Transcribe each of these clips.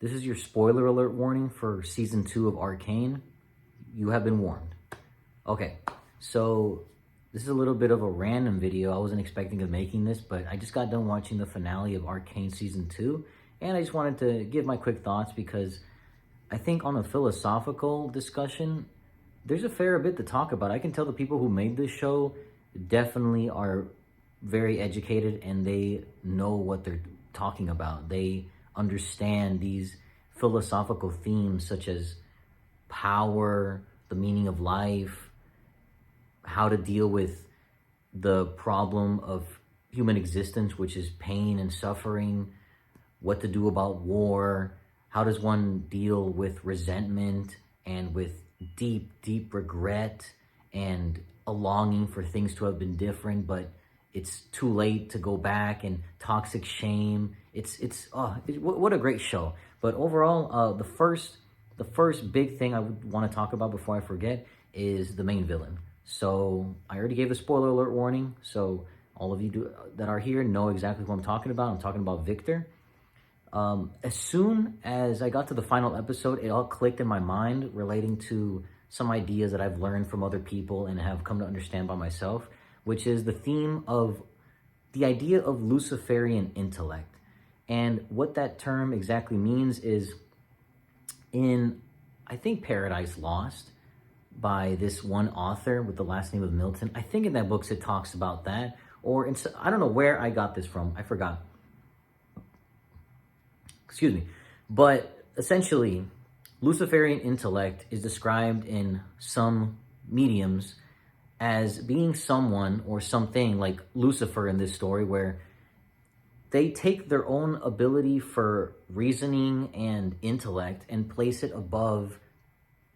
This is your spoiler alert warning for season 2 of Arcane. You have been warned. Okay, so this is a little bit of a random video. I wasn't expecting of making this, but I just got done watching the finale of Arcane season 2, and I just wanted to give my quick thoughts because I think on a philosophical discussion, there's a fair bit to talk about. I can tell the people who made this show definitely are very educated and they know what they're talking about. They understand these philosophical themes such as power, the meaning of life, how to deal with the problem of human existence, which is pain and suffering, what to do about war, how does one deal with resentment and with deep regret and a longing for things to have been different, but it's too late to go back, and toxic shame. What a great show. But overall, the first big thing I would want to talk about before I forget is the main villain. So I already gave the spoiler alert warning, so all of you that are here know exactly who I'm talking about. I'm talking about Victor. As soon as I got to the final episode, it all clicked in my mind relating to some ideas that I've learned from other people and have come to understand by myself, which is the theme of the idea of Luciferian intellect. And what that term exactly means is in, I think, Paradise Lost by this one author with the last name of Milton. I think in that book it talks about that, or I don't know where I got this from. I forgot. Excuse me. But essentially, Luciferian intellect is described in some mediums as being someone or something like Lucifer in this story, where they take their own ability for reasoning and intellect and place it above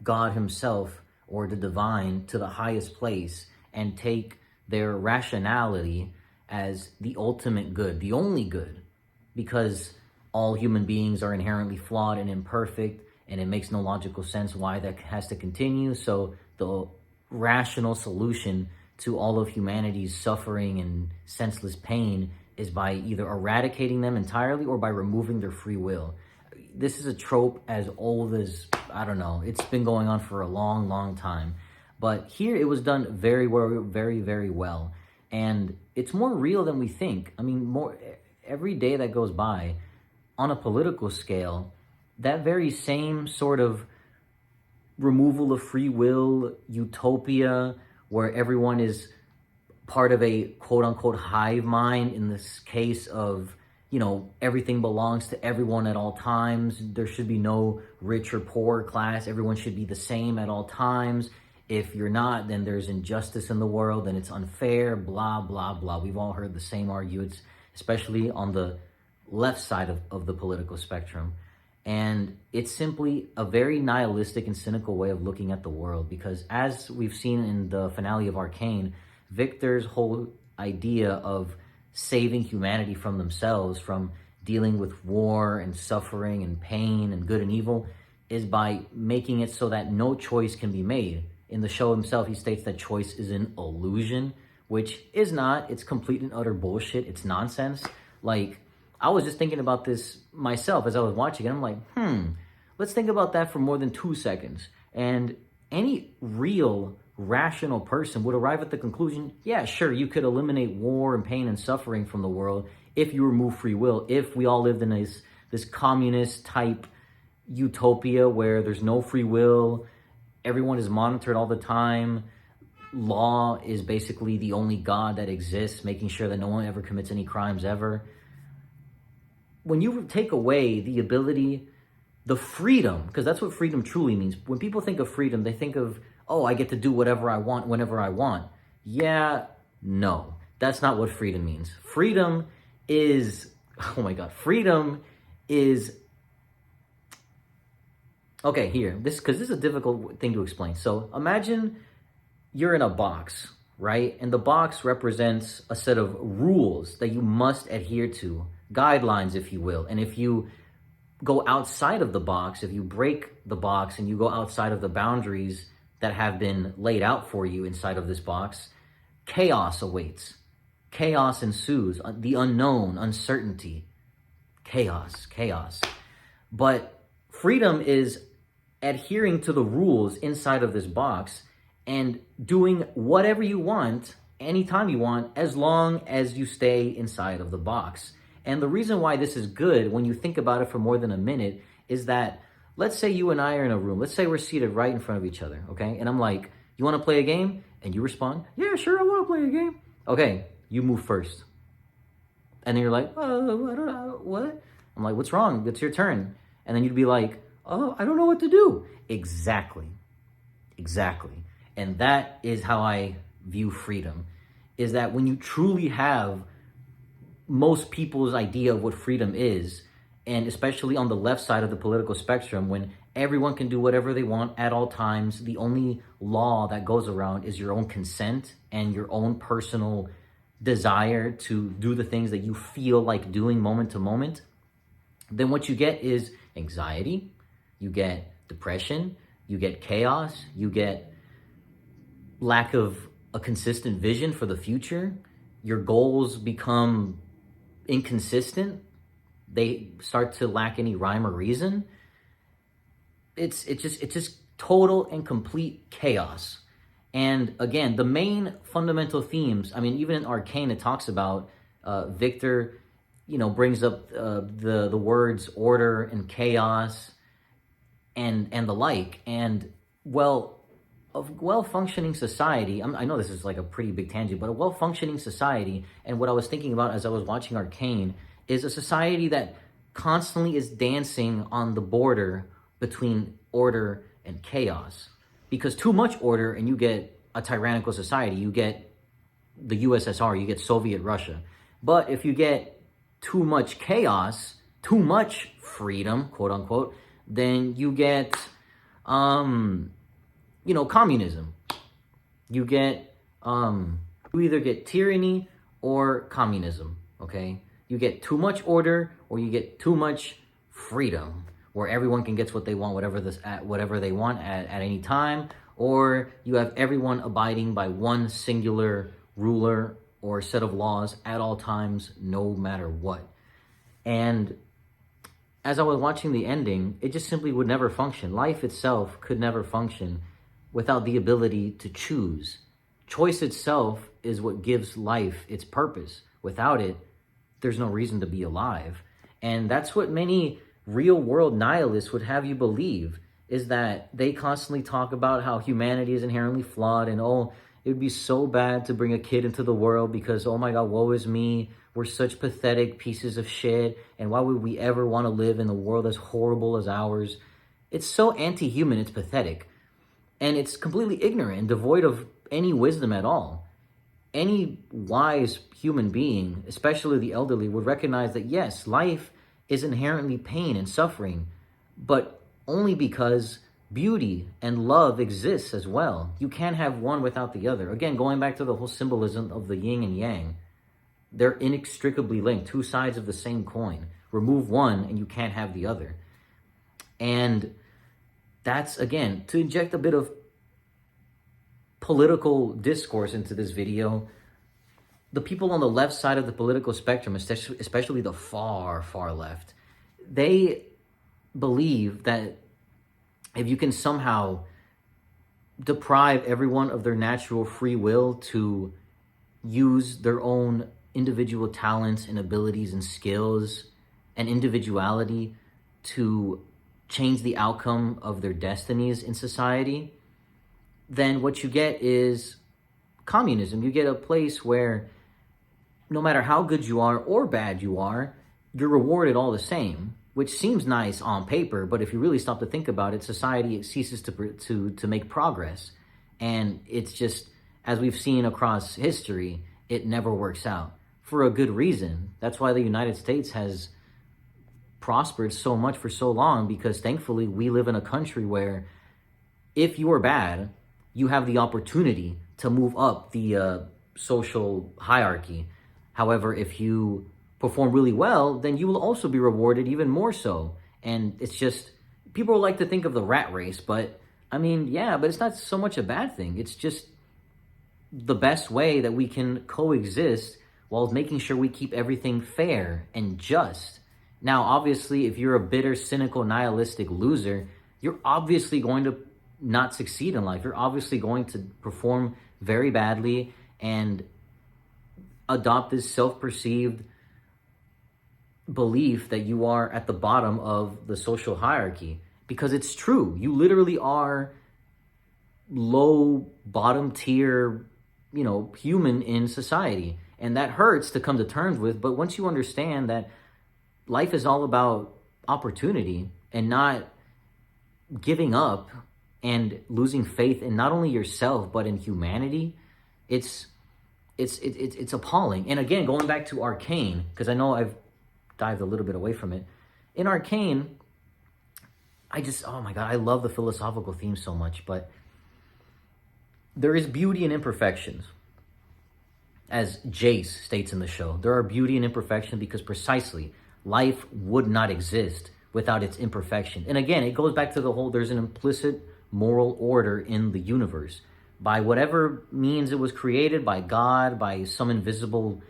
God himself or the divine to the highest place, and take their rationality as the ultimate good, the only good, because all human beings are inherently flawed and imperfect, and it makes no logical sense why that has to continue. So the rational solution to all of humanity's suffering and senseless pain is by either eradicating them entirely or by removing their free will. This is a trope as old as, I don't know, it's been going on for a long time. But here it was done very well. And it's more real than we think. I mean, every day that goes by, on a political scale, that very same sort of removal of free will utopia where everyone is part of a quote-unquote hive mind, in this case of, everything belongs to everyone at all times. There should be no rich or poor class. Everyone should be the same at all times. If you're not, then there's injustice in the world and it's unfair, blah, blah, blah. We've all heard the same arguments, especially on the left side of the political spectrum. And it's simply a very nihilistic and cynical way of looking at the world, because as we've seen in the finale of Arcane, Victor's whole idea of saving humanity from themselves, from dealing with war and suffering and pain and good and evil, is by making it so that no choice can be made. In the show himself, he states that choice is an illusion, which is not. It's complete and utter bullshit. It's nonsense. Like, I was just thinking about this myself as I was watching it. I'm like, let's think about that for more than 2 seconds. And any real, rational person would arrive at the conclusion, yeah, sure, you could eliminate war and pain and suffering from the world if you remove free will, if we all lived in this communist type utopia where there's no free will, everyone is monitored all the time, law is basically the only God that exists, making sure that no one ever commits any crimes ever. When you take away the ability, the freedom, because that's what freedom truly means. When people think of freedom, they think of, oh, I get to do whatever I want, whenever I want. Yeah, no, that's not what freedom means. Freedom is, freedom is, okay, here, because this is a difficult thing to explain. So imagine you're in a box, right? And the box represents a set of rules that you must adhere to, guidelines, if you will. And if you go outside of the box, if you break the box and you go outside of the boundaries that have been laid out for you inside of this box, chaos awaits. Chaos ensues, the unknown, uncertainty, chaos. But freedom is adhering to the rules inside of this box and doing whatever you want anytime you want, as long as you stay inside of the box. And the reason why this is good when you think about it for more than a minute is that, let's say you and I are in a room. Let's say we're seated right in front of each other, okay? And I'm like, you want to play a game? And you respond, yeah, sure, I want to play a game. Okay, you move first. And then you're like, oh, I don't know, what? I'm like, what's wrong? It's your turn. And then you'd be like, oh, I don't know what to do. Exactly. And that is how I view freedom, is that when you truly have most people's idea of what freedom is, and especially on the left side of the political spectrum, when everyone can do whatever they want at all times, the only law that goes around is your own consent and your own personal desire to do the things that you feel like doing moment to moment, then what you get is anxiety, you get depression, you get chaos, you get lack of a consistent vision for the future. Your goals become inconsistent. They start to lack any rhyme or reason. It's just total and complete chaos. And again, the main fundamental themes, I mean, even in Arcane, it talks about Victor, brings up the words order and chaos and the like. And a well-functioning society, I know this is like a pretty big tangent, but a well-functioning society, and what I was thinking about as I was watching Arcane, is a society that constantly is dancing on the border between order and chaos. Because too much order and you get a tyrannical society, you get the USSR, you get Soviet Russia. But if you get too much chaos, too much freedom, quote unquote, then you get communism. You get, you either get tyranny or communism, okay? You get too much order or you get too much freedom, where everyone can get what they want, whatever they want at any time, or you have everyone abiding by one singular ruler or set of laws at all times, no matter what. And as I was watching the ending, it just simply would never function. Life itself could never function without the ability to choose. Choice itself is what gives life its purpose. Without it, there's no reason to be alive. And that's what many real-world nihilists would have you believe, is that they constantly talk about how humanity is inherently flawed and, oh, it would be so bad to bring a kid into the world because, oh my God, woe is me. We're such pathetic pieces of shit. And why would we ever want to live in a world as horrible as ours? It's so anti-human, it's pathetic. And it's completely ignorant and devoid of any wisdom at all. Any wise human being, especially the elderly, would recognize that yes, life is inherently pain and suffering, but only because beauty and love exists as well. You can't have one without the other. Again, going back to the whole symbolism of the yin and yang, they're inextricably linked, two sides of the same coin. Remove one and you can't have the other. And that's, again, to inject a bit of political discourse into this video. The people on the left side of the political spectrum, especially the far, far left, they believe that if you can somehow deprive everyone of their natural free will to use their own individual talents and abilities and skills and individuality to change the outcome of their destinies in society, then what you get is communism. You get a place where no matter how good you are or bad you are, you're rewarded all the same, which seems nice on paper, but if you really stop to think about it, society ceases to make progress. And it's just, as we've seen across history, it never works out for a good reason. That's why the United States has prospered so much for so long, because thankfully we live in a country where if you are bad, you have the opportunity to move up the social hierarchy. However, if you perform really well, then you will also be rewarded even more so. And it's just, people like to think of the rat race, but I mean, yeah, but it's not so much a bad thing. It's just the best way that we can coexist while making sure we keep everything fair and just. Now, obviously, if you're a bitter, cynical, nihilistic loser, you're obviously going to not succeed in life. You're obviously going to perform very badly and adopt this self-perceived belief that you are at the bottom of the social hierarchy, because it's true. You literally are low, bottom tier, human in society. And that hurts to come to terms with. But once you understand that life is all about opportunity and not giving up and losing faith in not only yourself but in humanity, it's appalling. And again, going back to Arcane, because I know I've dived a little bit away from it. In Arcane, oh my God, I love the philosophical theme so much, but there is beauty in imperfections. As Jace states in the show, there are beauty and imperfection because precisely life would not exist without its imperfection. And again, it goes back to the whole, there's an implicit moral order in the universe. By whatever means it was created, by God, by some invisible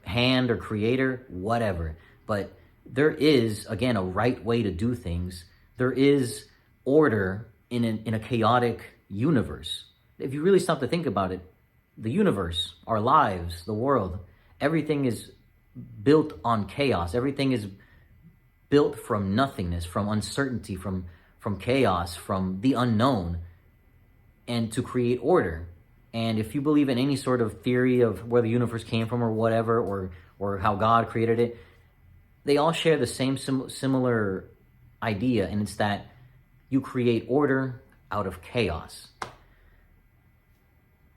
hand or creator, whatever. But there is, again, a right way to do things. There is order in a chaotic universe. If you really stop to think about it, the universe, our lives, the world, everything is built on chaos. Everything is built from nothingness, from uncertainty, from chaos, from the unknown, and to create order. And if you believe in any sort of theory of where the universe came from or whatever, or how God created it, they all share the same similar idea, and it's that you create order out of chaos.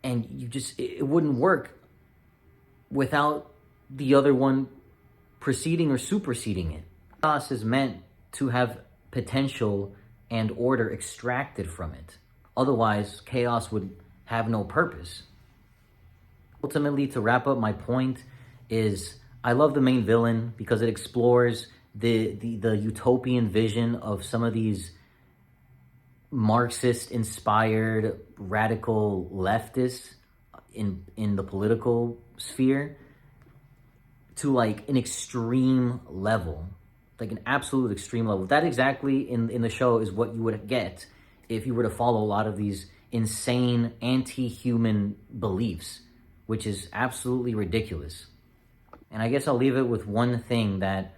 And it wouldn't work without the other one preceding or superseding it. Chaos is meant to have potential and order extracted from it. Otherwise, chaos would have no purpose. Ultimately, to wrap up my point is, I love the main villain because it explores the utopian vision of some of these Marxist-inspired radical leftists in the political sphere to like an extreme level, like an absolute extreme level. That exactly in the show is what you would get if you were to follow a lot of these insane anti-human beliefs, which is absolutely ridiculous. And I guess I'll leave it with one thing that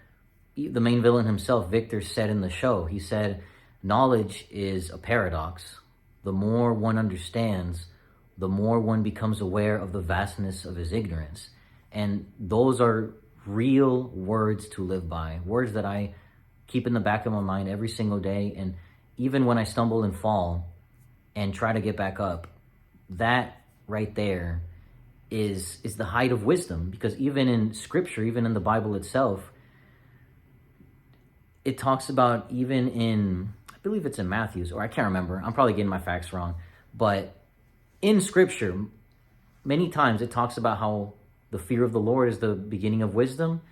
the main villain himself, Victor, said in the show. He said, knowledge is a paradox. The more one understands, the more one becomes aware of the vastness of his ignorance. And those are real words to live by, words that I keep in the back of my mind every single day. And even when I stumble and fall and try to get back up, that right there is the height of wisdom. Because even in scripture, even in the Bible itself, it talks about, even in, I believe it's in Matthew's, or I can't remember, I'm probably getting my facts wrong, but in scripture, many times it talks about how the fear of the Lord is the beginning of wisdom.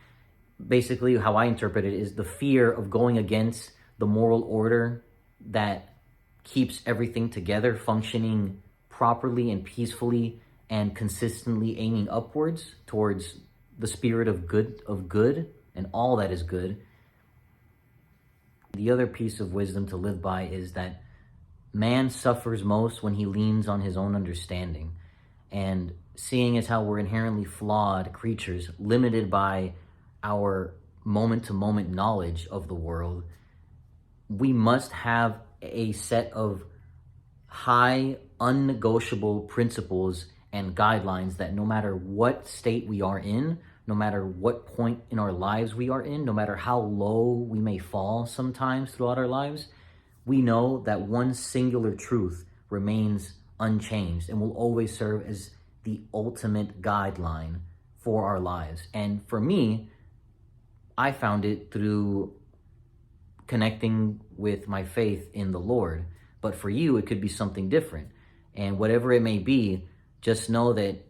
Basically, how I interpret it is the fear of going against the moral order that keeps everything together, functioning properly and peacefully and consistently aiming upwards towards the spirit of good and all that is good. The other piece of wisdom to live by is that man suffers most when he leans on his own understanding. And seeing as how we're inherently flawed creatures, limited by our moment-to-moment knowledge of the world, we must have a set of high, unnegotiable principles and guidelines that no matter what state we are in, no matter what point in our lives we are in, no matter how low we may fall sometimes throughout our lives, we know that one singular truth remains unchanged and will always serve as the ultimate guideline for our lives. And for me, I found it through connecting with my faith in the Lord. But for you, it could be something different. And whatever it may be, just know that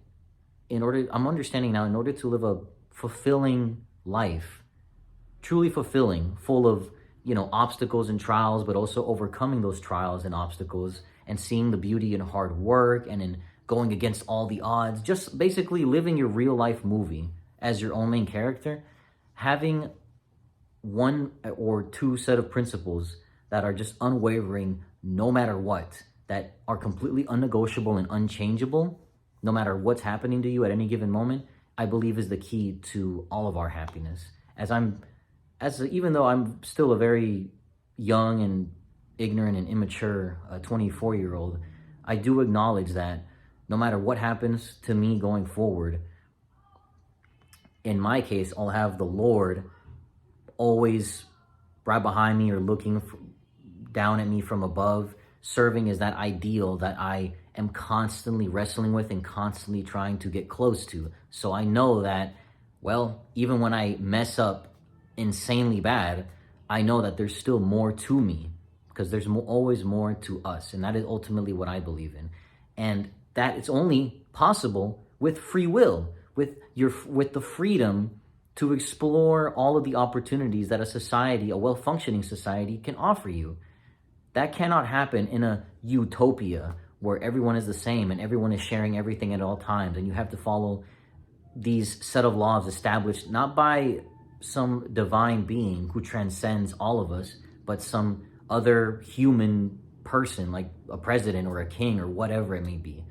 I'm understanding now, in order to live a fulfilling life, truly fulfilling, full of, obstacles and trials, but also overcoming those trials and obstacles and seeing the beauty in hard work and in going against all the odds, just basically living your real life movie as your own main character, having one or two set of principles that are just unwavering no matter what, that are completely unnegotiable and unchangeable, no matter what's happening to you at any given moment, I believe is the key to all of our happiness. Even though I'm still a very young and ignorant and immature 24-year-old, I do acknowledge that no matter what happens to me going forward, in my case, I'll have the Lord always right behind me or looking down at me from above, serving as that ideal that I am constantly wrestling with and constantly trying to get close to. So I know that, well, even when I mess up insanely bad, I know that there's still more to me, because there's always more to us. And that is ultimately what I believe in. And that it's only possible with free will, with the freedom to explore all of the opportunities that a well-functioning society can offer you. That cannot happen in a utopia where everyone is the same and everyone is sharing everything at all times, and you have to follow these set of laws established not by some divine being who transcends all of us, but some other human person like a president or a king or whatever it may be.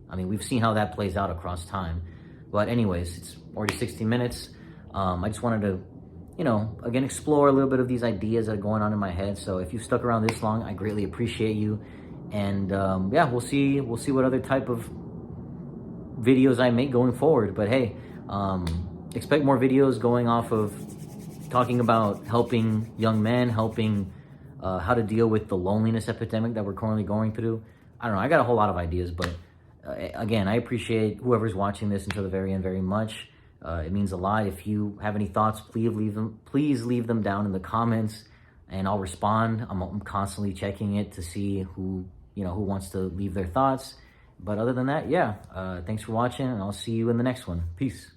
I mean, we've seen how that plays out across time. But anyways, it's already 60 minutes. I just wanted to, again, explore a little bit of these ideas that are going on in my head. So if you stuck around this long, I greatly appreciate you. And we'll see what other type of videos I make going forward. But hey, expect more videos going off of talking about helping young men, helping how to deal with the loneliness epidemic that we're currently going through. I don't know. I got a whole lot of ideas, but again, I appreciate whoever's watching this until the very end very much. It means a lot. If you have any thoughts, please leave them down in the comments, and I'll respond. I'm constantly checking it to see who wants to leave their thoughts. But other than that, thanks for watching, and I'll see you in the next one. Peace.